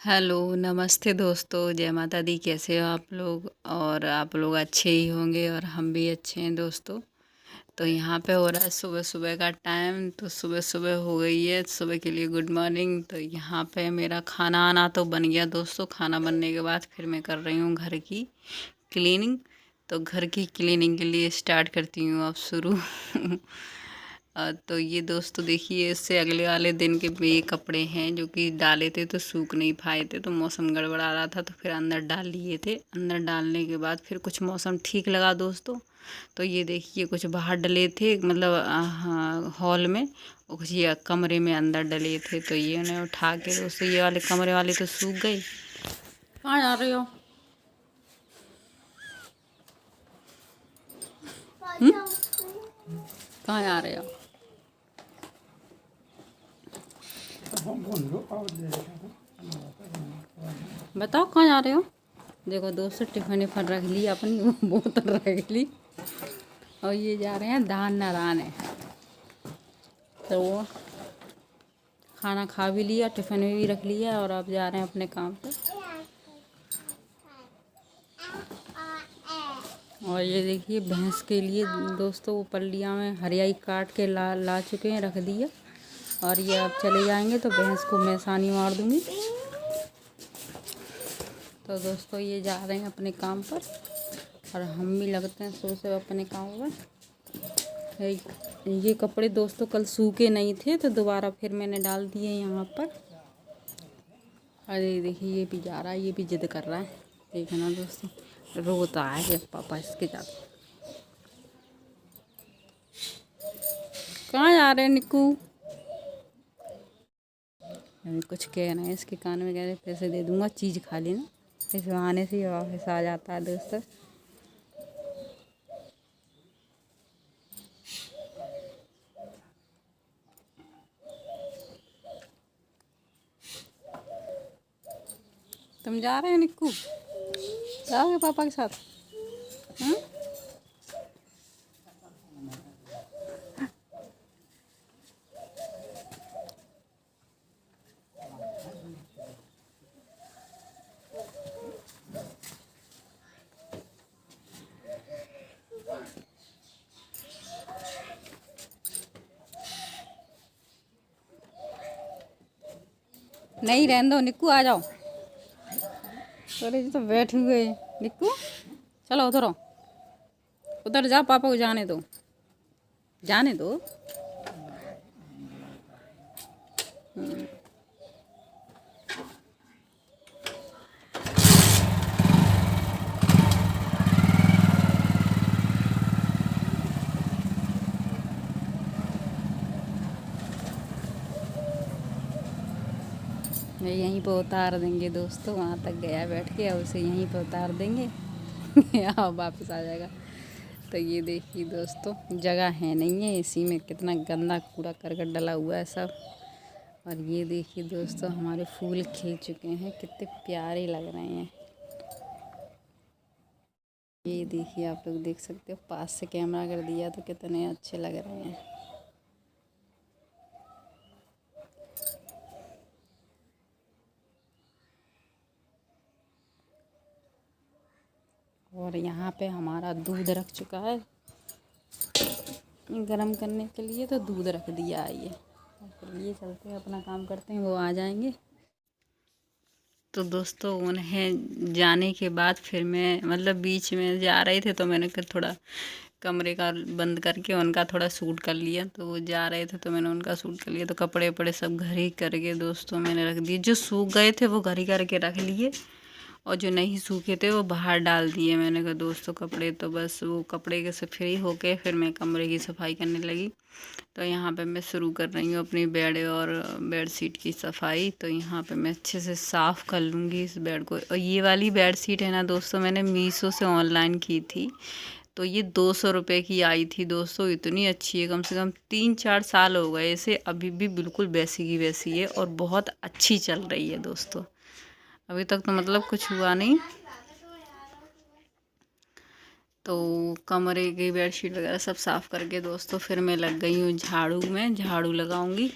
Hello, नमस्ते दोस्तों, जय माता दी। कैसे हो आप लोग? और आप लोग अच्छे ही होंगे और हम भी अच्छे हैं दोस्तों। तो यहाँ पे हो रहा है सुबह सुबह का टाइम। तो सुबह सुबह हो गई है, सुबह के लिए गुड मॉर्निंग। तो यहाँ पे मेरा खाना आना तो बन गया दोस्तों। खाना बनने के बाद फिर मैं कर रही हूँ घर की क्लीनिंग। तो घर की क्लीनिंग के लिए स्टार्ट करती हूँ अब शुरू। तो ये दोस्तों देखिए, इससे अगले वाले दिन के ये कपड़े हैं जो कि डाले थे तो सूख नहीं पाए थे, तो मौसम गड़बड़ा रहा था तो फिर अंदर डाल लिए थे। अंदर डालने के बाद फिर कुछ मौसम ठीक लगा दोस्तों। तो ये देखिए, कुछ बाहर डले थे, मतलब हॉल में, और कुछ ये कमरे में अंदर डले थे। तो ये उन्हें उठा के दोस्तों, ये वाले कमरे वाले तो सूख गए। कहाँ जा रहे हो? कहाँ जा रहे हो? बताओ कहाँ जा रहे हो? देखो दोस्तों, टिफिन विफन रख ली अपनी, बोतल रख ली, और ये जा रहे हैं धान नहराने। तो वो खाना खा भी लिया, टिफिन में भी रख लिया, और अब जा रहे हैं अपने काम पे। और ये देखिए, भैंस के लिए दोस्तों वो पल्लियाँ में हरियाई काट के ला चुके हैं, रख दिया। और ये अब चले जाएंगे तो भैंस को मैं सानी मार दूँगी। तो दोस्तों ये जा रहे हैं अपने काम पर, और हम भी लगते हैं सुबह से अपने काम पर। ये कपड़े दोस्तों कल सूखे नहीं थे तो दोबारा फिर मैंने डाल दिए यहाँ पर। अरे देखिए, ये भी जा रहा है, ये भी जिद कर रहा है, देखना दोस्तों, रोता है पापा इसके साथ। कहाँ जा रहे हैं निक्कू? अभी कुछ कह रहे हैं इसके कान में, कह रहे पैसे दे दूंगा, चीज़ खा लेना। इस बहाने से वापस आ जाता है दोस्तों। तुम जा रहे हो निक्कू? जाओगे पापा के साथ? हाँ? नहीं, रहने दो निक्कू, आ जाओ। अरे जी तो बैठ हुए निक्कू, चलो उधर आओ, उधर जाओ, पापा को जाने दो, जाने दो। यहीं पर उतार देंगे दोस्तों, वहाँ तक गया बैठ के, अब उसे यहीं पर उतार देंगे। अब वापस आ जाएगा। तो ये देखिए दोस्तों, जगह है नहीं है, इसी में कितना गंदा कूड़ा करकट डला हुआ है सब। और ये देखिए दोस्तों, हमारे फूल खिल चुके हैं, कितने प्यारे लग रहे हैं। ये देखिए, आप लोग देख सकते हो, पास से कैमरा कर दिया तो कितने अच्छे लग रहे हैं। और यहाँ पे हमारा दूध रख चुका है गरम करने के लिए, तो दूध रख दिया है ये। फिर ये चलते हैं, अपना काम करते हैं, वो आ जाएंगे। तो दोस्तों उन्हें जाने के बाद फिर मैं, मतलब बीच में जा रहे थे तो मैंने थोड़ा कमरे का बंद करके उनका थोड़ा सूट कर लिया। तो वो जा रहे थे तो मैंने उनका सूट कर लिया। तो कपड़े वपड़े सब घर ही करके दोस्तों मैंने रख दिए। जो सूख गए थे वो घर ही करके रख लिए, और जो नहीं सूखे थे वो बाहर डाल दिए। मैंने कहा दोस्तों कपड़े, तो बस वो कपड़े के से फ्री होके फिर मैं कमरे की सफाई करने लगी। तो यहाँ पे मैं शुरू कर रही हूँ अपनी बेड और बेड शीट की सफाई। तो यहाँ पे मैं अच्छे से साफ़ कर लूँगी इस बेड को। और ये वाली बेड शीट है ना दोस्तों, मैंने मीशो से ऑनलाइन की थी। तो ये 200 रुपये की आई थी दोस्तों। इतनी अच्छी है, कम से कम 3-4 साल हो गए इसे, अभी भी बिल्कुल वैसी की वैसी है, और बहुत अच्छी चल रही है दोस्तों। अभी तक तो मतलब कुछ हुआ नहीं। तो कमरे की बेडशीट वगैरह सब साफ़ करके दोस्तों फिर मैं लग गई हूँ झाड़ू में, झाड़ू लगाऊंगी।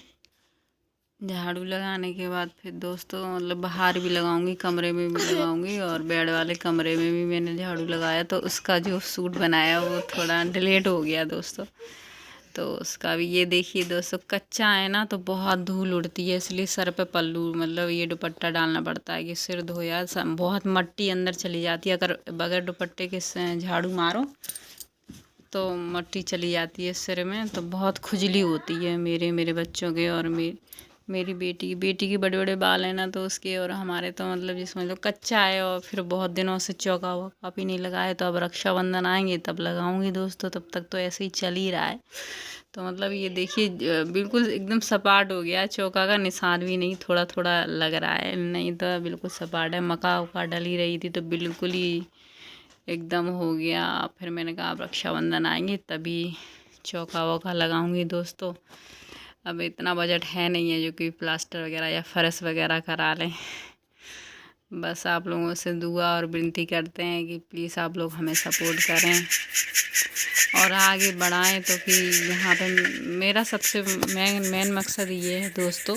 झाड़ू लगाने के बाद फिर दोस्तों मतलब बाहर भी लगाऊंगी, कमरे में भी लगाऊंगी, और बेड वाले कमरे में भी मैंने झाड़ू लगाया तो उसका जो सूट बनाया वो थोड़ा डिलीट हो गया दोस्तों। तो उसका भी ये देखिए दोस्तों, कच्चा है ना तो बहुत धूल उड़ती है, इसलिए सर पे पल्लू मतलब ये दुपट्टा डालना पड़ता है कि सिर धोया बहुत मट्टी अंदर चली जाती है। अगर बगैर दुपट्टे के झाड़ू मारो तो मट्टी चली जाती है सिर में, तो बहुत खुजली होती है मेरे बच्चों के और मेरी बेटी के बड़े बड़े बाल हैं ना, तो उसके और हमारे तो मतलब जिसमें जो कच्चा है और फिर बहुत दिनों से चौका वौका भी नहीं लगाया, तो अब रक्षाबंधन आएंगे तब लगाऊंगी दोस्तों, तब तक तो ऐसे ही चल ही रहा है। तो मतलब ये देखिए बिल्कुल एकदम सपाट हो गया, चौका का निशान भी नहीं, थोड़ा थोड़ा लग रहा है, नहीं तो बिल्कुल सपाट है। मक्का उक्का डली रही थी तो बिल्कुल ही एकदम हो गया। फिर मैंने कहा अब रक्षाबंधन आएंगे तभी चौका वौका लगाऊंगी दोस्तों। अब इतना बजट है नहीं है जो कि प्लास्टर वगैरह या फर्श वगैरह करा लें। बस आप लोगों से दुआ और विनती करते हैं कि प्लीज़ आप लोग हमें सपोर्ट करें और आगे बढ़ाएं। तो कि यहाँ पे मेरा सबसे मेन मकसद ये है दोस्तों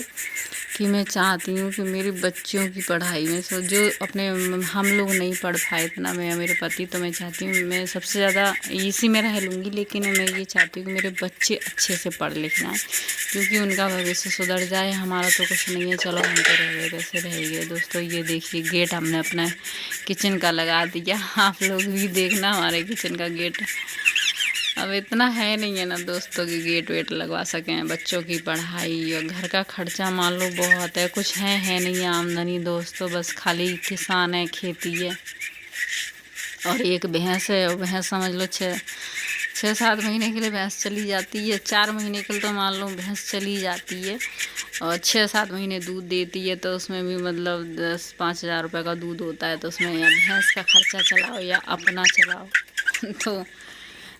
कि मैं चाहती हूँ कि मेरी बच्चियों की पढ़ाई में जो अपने हम लोग नहीं पढ़ पाए इतना, मैं मेरे पति, तो मैं चाहती हूँ मैं सबसे ज़्यादा इसी में रह लूँगी, लेकिन मैं ये चाहती हूँ कि मेरे बच्चे अच्छे से पढ़ लिख जाएँ, क्योंकि उनका भविष्य सुधर जाए। हमारा तो कुछ नहीं है, चलो हम तो रह गए वैसे रह गए दोस्तों। ये देखिए गेट हमने अपना किचन का लगा दिया, आप लोग भी देखना हमारे किचन का गेट। अब इतना है नहीं है ना दोस्तों कि गेट वेट लगवा सकें। बच्चों की पढ़ाई और घर का खर्चा मान लो बहुत है, कुछ है नहीं आमदनी दोस्तों, बस खाली किसान है, खेती है और एक भैंस है। और भैंस समझ लो 6-7 महीने के लिए भैंस चली जाती है, 4 महीने के लिए तो मान लो भैंस चली जाती है और 6-7 महीने दूध देती है, तो उसमें भी मतलब 10-5 हज़ार रुपये का दूध होता है। तो उसमें या भैंस का खर्चा चलाओ या अपना चलाओ तो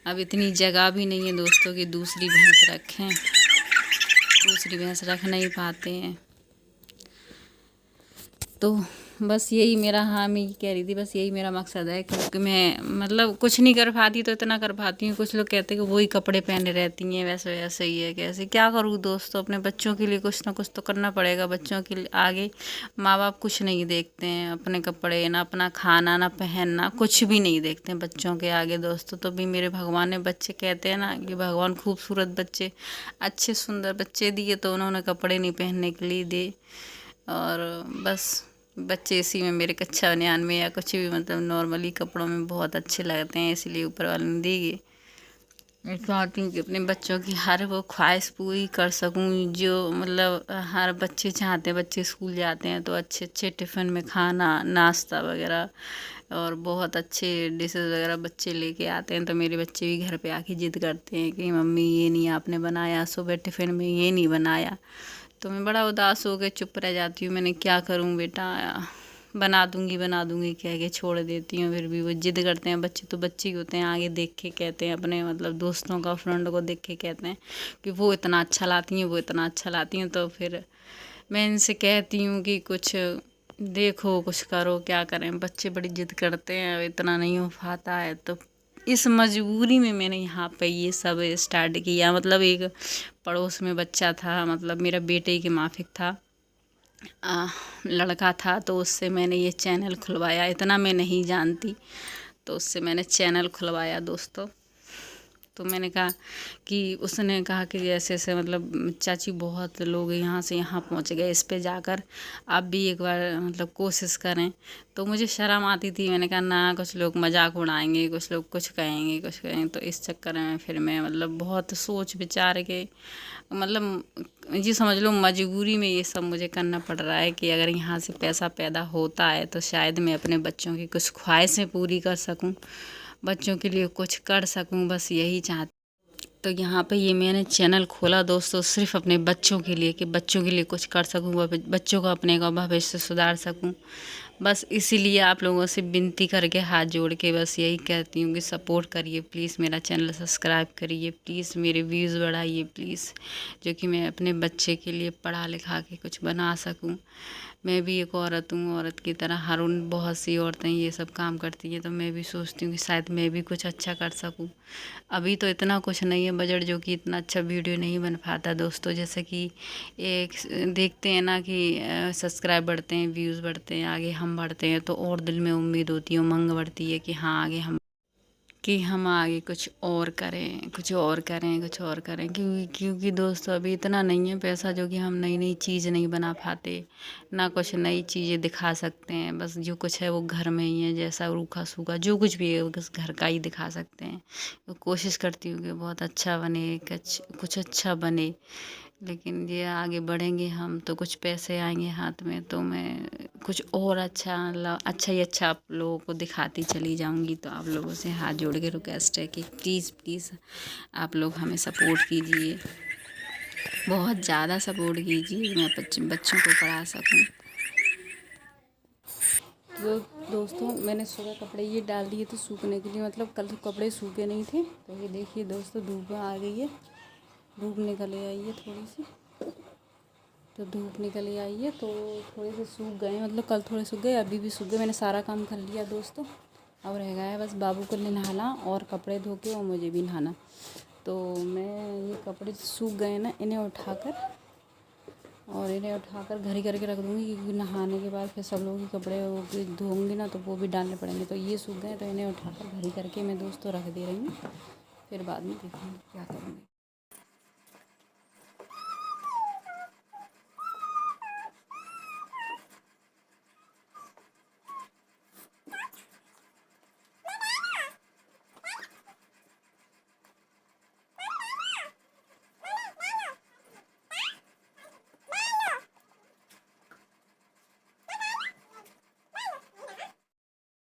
अब इतनी जगह भी नहीं है दोस्तों कि दूसरी भैंस रखें, दूसरी भैंस रख नहीं पाते हैं। तो बस यही मेरा, हाँ मैं ये कह रही थी, बस यही मेरा मकसद है, क्योंकि मैं मतलब कुछ नहीं कर पाती तो इतना कर पाती हूँ। कुछ लोग कहते हैं कि वही कपड़े पहने रहती हैं, वैसे वैसे ही है, कैसे क्या करूँ दोस्तों। अपने बच्चों के लिए कुछ ना कुछ तो करना पड़ेगा। बच्चों के लिए आगे माँ बाप कुछ नहीं देखते हैं, अपने कपड़े ना अपना खाना ना पहनना कुछ भी नहीं देखते हैं बच्चों के आगे दोस्तों। तो भी मेरे भगवान ने बच्चे, कहते हैं ना कि भगवान खूबसूरत बच्चे, अच्छे सुंदर बच्चे दिए, तो उन्होंने कपड़े नहीं पहनने के लिए दिए। और बस बच्चे इसी में मेरे कच्छा बनियान में या कुछ भी मतलब नॉर्मली कपड़ों में बहुत अच्छे लगते हैं, इसलिए ऊपर वाले ने दी गई। मैं चाहती हूँ कि अपने बच्चों की हर वो ख्वाहिश पूरी कर सकूँ, जो मतलब हर बच्चे चाहते हैं। बच्चे स्कूल जाते हैं तो अच्छे अच्छे टिफ़िन में खाना, नाश्ता वगैरह और बहुत अच्छे डिशेस वगैरह बच्चे लेके आते हैं। तो मेरे बच्चे भी घर पे आके ज़िद करते हैं कि मम्मी ये नहीं आपने बनाया, सुबह टिफ़िन में ये नहीं बनाया। तो मैं बड़ा उदास हो के चुप रह जाती हूँ। मैंने क्या करूँ बेटा, बना दूँगी कह के छोड़ देती हूँ। फिर भी वो ज़िद करते हैं। बच्चे तो बच्चे ही होते हैं, आगे देख के कहते हैं, अपने मतलब दोस्तों का, फ्रेंड को देख के कहते हैं कि वो इतना अच्छा लाती हैं, वो इतना अच्छा लाती हैं। तो फिर मैं इनसे कहती हूँ कि कुछ देखो, कुछ करो, क्या करें। बच्चे बड़ी ज़िद करते हैं, इतना नहीं हो पाता है। तो इस मजबूरी में मैंने यहाँ पे ये सब स्टार्ट किया। मतलब एक पड़ोस में बच्चा था, मतलब मेरा बेटे के माफिक था, लड़का था, तो उससे मैंने ये चैनल खुलवाया। इतना मैं नहीं जानती, तो उससे मैंने चैनल खुलवाया दोस्तों। तो मैंने कहा कि उसने कहा कि ऐसे ऐसे मतलब चाची बहुत लोग यहाँ से यहाँ पहुँच गए, इस पे जाकर आप भी एक बार मतलब कोशिश करें। तो मुझे शर्म आती थी। मैंने कहा ना, कुछ लोग मजाक उड़ाएंगे, कुछ लोग कुछ कहेंगे। तो इस चक्कर में फिर मैं मतलब बहुत सोच विचार के मतलब ये समझ लो मजबूरी में ये सब मुझे करना पड़ रहा है कि अगर यहाँ से पैसा पैदा होता है तो शायद मैं अपने बच्चों की कुछ ख्वाहिशें पूरी कर सकूँ, बच्चों के लिए कुछ कर सकूं, बस यही चाहती। तो यहाँ पे ये मैंने चैनल खोला दोस्तों सिर्फ अपने बच्चों के लिए, कि बच्चों के लिए कुछ कर सकूं, बच्चों का अपने का भविष्य सुधार सकूं। बस इसीलिए आप लोगों से विनती करके, हाथ जोड़ के बस यही कहती हूँ कि सपोर्ट करिए प्लीज़, मेरा चैनल सब्सक्राइब करिए प्लीज़, मेरे व्यूज़ बढ़ाइए प्लीज़, जो कि मैं अपने बच्चे के लिए पढ़ा लिखा के कुछ बना सकूँ। मैं भी एक औरत हूँ, औरत की तरह हर बहुत सी औरतें ये सब काम करती हैं, तो मैं भी सोचती हूँ कि शायद मैं भी कुछ अच्छा कर सकूँ। अभी तो इतना कुछ नहीं है। है बजट, जो कि इतना अच्छा वीडियो नहीं बन पाता दोस्तों। जैसे कि एक देखते हैं ना कि सब्सक्राइब बढ़ते हैं, व्यूज़ बढ़ते हैं, आगे हम बढ़ते हैं, तो और दिल में उम्मीद होती है, उमंग बढ़ती है कि हाँ आगे हम आगे कुछ और करें, कुछ और करें, कुछ और करें। क्योंकि दोस्तों अभी इतना नहीं है पैसा जो कि हम नई नई चीज़ नहीं बना पाते, ना कुछ नई चीज़ें दिखा सकते हैं। बस जो कुछ है वो घर में ही है, जैसा रूखा सूखा जो कुछ भी है बस घर का ही दिखा सकते हैं। तो कोशिश करती हूँ कि बहुत अच्छा बने, कुछ अच्छा बने। लेकिन ये आगे बढ़ेंगे हम तो कुछ पैसे आएंगे हाथ में, तो मैं कुछ और अच्छा ही अच्छा आप लोगों को दिखाती चली जाऊंगी। तो आप लोगों से हाथ जोड़ के रिक्वेस्ट है कि प्लीज़ प्लीज़ आप लोग हमें सपोर्ट कीजिए, बहुत ज़्यादा सपोर्ट कीजिए, मैं बच्चों को पढ़ा सकूं। तो दोस्तों मैंने सुबह कपड़े ये डाल दिए थे सूखने के लिए, मतलब कल कपड़े सूखे नहीं थे। तो ये देखिए दोस्तों धूप आ गई है, धूप निकल आई है थोड़ी सी, तो धूप निकल आई है तो थोड़े से सूख गए, मतलब कल थोड़े सूख गए, अभी भी सूख गए। मैंने सारा काम कर लिया दोस्तों, अब रह गया है बस बाबू को नहाना और कपड़े धो के और मुझे भी नहाना। तो मैं ये कपड़े सूख गए ना, इन्हें उठाकर घर ही करके रख दूँगी, क्योंकि नहाने के बाद फिर सब लोगों के कपड़े धोऊँगी ना तो वो भी डालने पड़ेंगे। तो ये सूख गए तो इन्हें उठाकर घर ही करके मैं दोस्तों रख दे रही हूँ, फिर बाद में देखेंगे क्या करूँगी।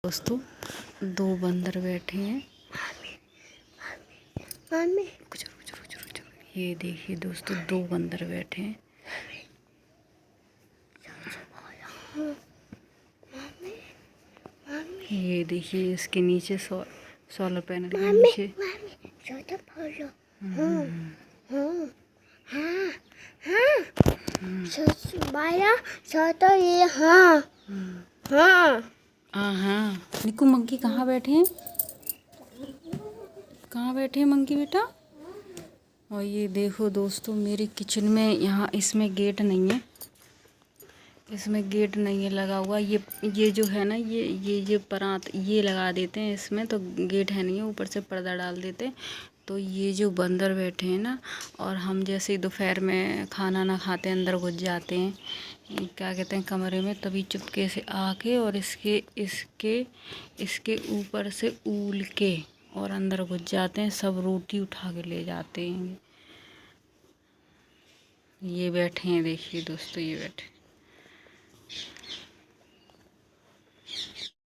दोस्तों 2 बंदर बैठे हैं, ये देखिए दोस्तों 2 बंदर बैठे हैं। ये देखिए इसके नीचे सोलर पैनल के नीचे हाँ निकू मंकी कहाँ बैठे हैं, कहाँ बैठे हैं मंकी बेटा। और ये देखो दोस्तों मेरे किचन में, यहाँ इसमें गेट नहीं है, इसमें गेट नहीं है लगा हुआ। ये जो है ना ये परात ये लगा देते हैं इसमें, तो गेट है नहीं है, ऊपर से पर्दा डाल देते हैं। तो ये जो बंदर बैठे हैं ना, और हम जैसे दोपहर में खाना ना खाते अंदर घुस जाते हैं, क्या कहते हैं कमरे में, तभी चुपके से आके और इसके ऊपर से ऊल के और अंदर घुस जाते हैं, सब रोटी उठा के ले जाते हैं। ये बैठे हैं देखिए दोस्तों, ये बैठे